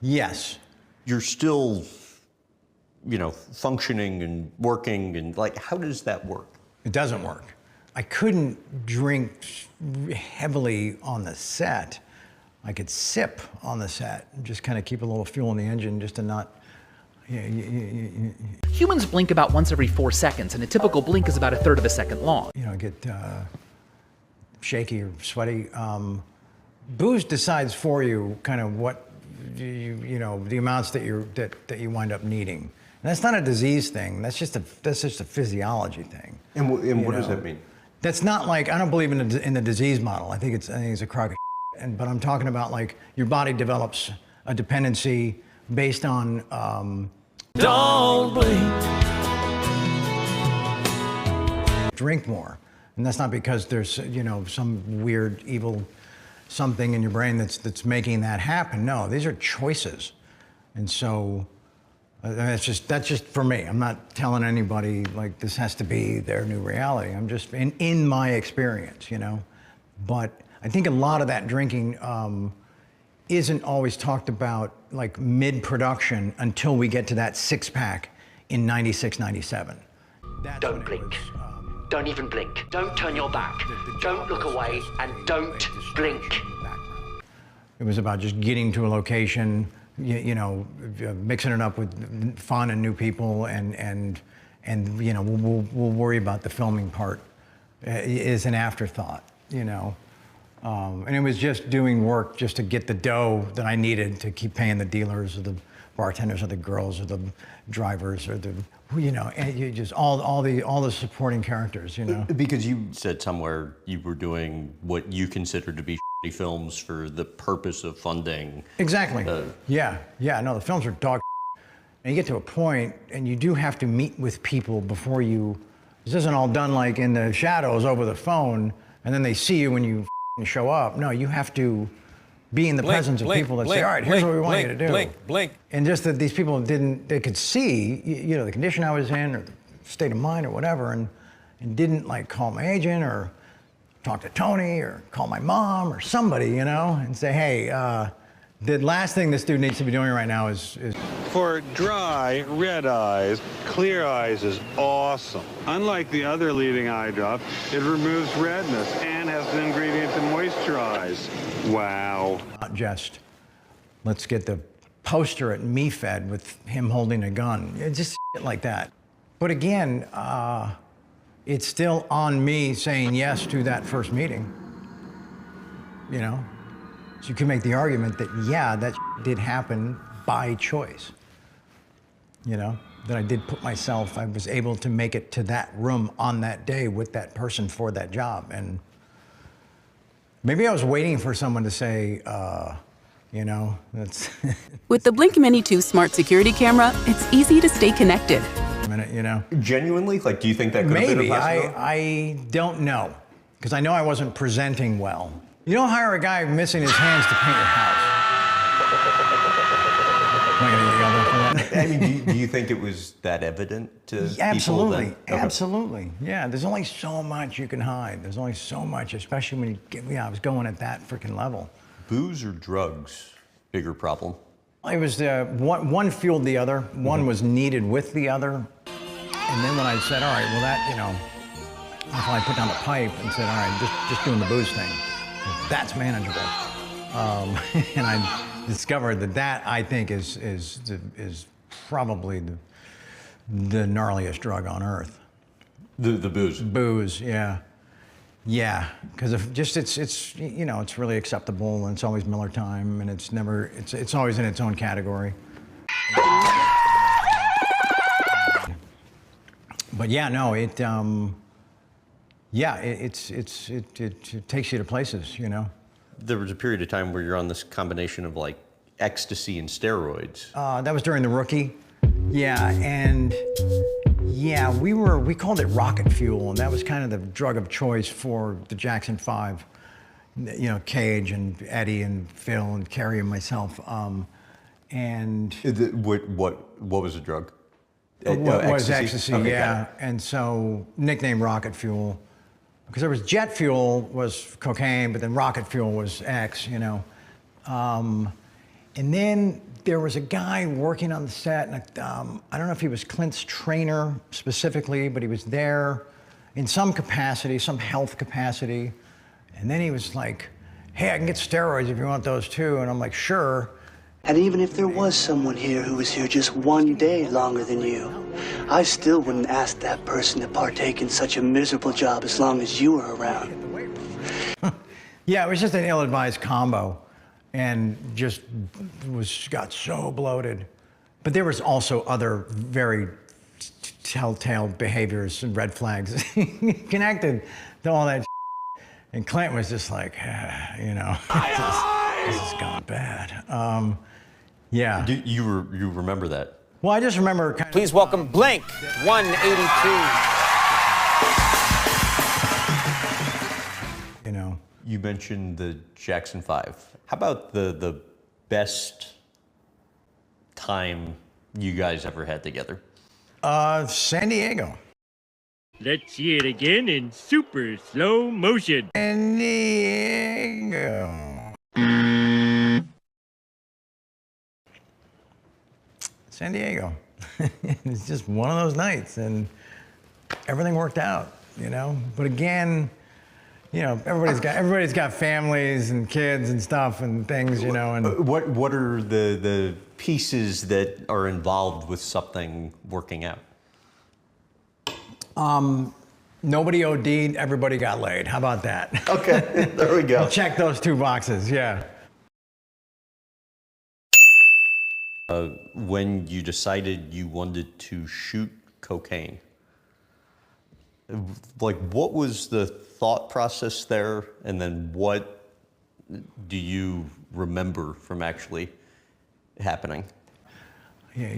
Yes. You're still, functioning and working, and like, how does that work? It doesn't work. I couldn't drink heavily on the set. I could sip on the set and just kind of keep a little fuel in the engine just to not. Humans blink about once every 4 seconds, and a typical blink is about 1/3 of a second long. Get shaky or sweaty. Booze decides for you kind of what the amounts that you wind up needing. And that's not a disease thing. That's just a physiology thing. And what does that mean? That's not like, I don't believe in the disease model. I think it's a crock of shit. But I'm talking about like your body develops a dependency based on. Don't blink. Drink more, and that's not because there's some weird evil something in your brain that's making that happen. No, these are choices, and so that's just for me. I'm not telling anybody like this has to be their new reality. I'm just in my experience, But I think a lot of that drinking isn't always talked about like mid-production until we get to that six-pack in 96, 97. Don't blink. Don't even blink. Don't turn your back. Don't look away, and don't blink. It was about just getting to a location, mixing it up with fun and new people, and we'll worry about the filming part is an afterthought, And it was just doing work just to get the dough that I needed to keep paying the dealers or the bartenders or the girls or the drivers or and you just all the supporting characters, Because you said somewhere you were doing what you considered to be shitty films for the purpose of funding. Exactly. No, the films are dog shit. And you get to a point and you do have to meet with people before this isn't all done like in the shadows over the phone and then they see you when you show up. No, you have to be in the presence of people that say, all right, here's what we want you to do. Blink. And just that these people they could see, the condition I was in or the state of mind or whatever, and didn't like call my agent or talk to Tony or call my mom or somebody, and say, hey, the last thing this dude needs to be doing right now is... For dry, red eyes, clear eyes is awesome. Unlike the other leading eye drop, it removes redness and has an ingredient to moisturize. Wow. Not just, let's get the poster at MeFed with him holding a gun. It's just shit like that. But again, it's still on me saying yes to that first meeting. So you can make the argument that, yeah, that did happen by choice. That I did put myself, I was able to make it to that room on that day with that person for that job. And maybe I was waiting for someone to say, that's... With the Blink Mini 2 smart security camera, it's easy to stay connected. Genuinely? Like, do you think that could have been a possibility? I don't know. Because I know I wasn't presenting well. You don't hire a guy missing his hands to paint your house. Am I gonna get yelled at for that? I mean, do you think it was that evident to Absolutely, people? Okay. Absolutely. Yeah, there's only so much you can hide. There's only so much, especially when you get, I was going at that freaking level. Booze or drugs, bigger problem? It was one fueled the other. One was needed with the other. And then when I said, all right, well that, after I put down the pipe and said, all right, just doing the booze thing, that's manageable. And I discovered that I think is probably the gnarliest drug on earth. The booze? Booze, yeah. Yeah, because it's really acceptable, and it's always Miller time, and it's always in its own category. But yeah, no, it takes you to places, There was a period of time where you're on this combination of like ecstasy and steroids. That was during The Rookie. Yeah, and yeah, we called it rocket fuel, and that was kind of the drug of choice for the Jackson 5. Cage and Eddie and Phil and Carrie and myself. And what was the drug? Was ecstasy, okay, yeah. And so nicknamed rocket fuel, because there was jet fuel was cocaine, but then rocket fuel was X, And then there was a guy working on the set, and I don't know if he was Clint's trainer specifically, but he was there in some capacity, some health capacity. And then he was like, hey, I can get steroids if you want those too. And I'm like, sure. And even if there was someone here who was here just one day longer than you, I still wouldn't ask that person to partake in such a miserable job as long as you were around. Yeah, it was just an ill-advised combo, and just got so bloated. But there was also other very telltale behaviors and red flags connected to all that. And Clint was just like, you know, this has gone bad. Yeah. You remember that? Well, I just remember kind of. Please welcome Blink 182. You know. You mentioned the Jackson 5. How about the best time you guys ever had together? San Diego. Let's see it again in super slow motion. San Diego. San Diego. It's just one of those nights, and everything worked out, you know. But again, you know, everybody's got families and kids and stuff and things, you know. And what are the pieces that are involved with something working out? Nobody OD'd, everybody got laid. How about that? Okay, there we go. Check those two boxes, yeah. When you decided you wanted to shoot cocaine, like, what was the thought process there, and then what do you remember from actually happening? Yeah.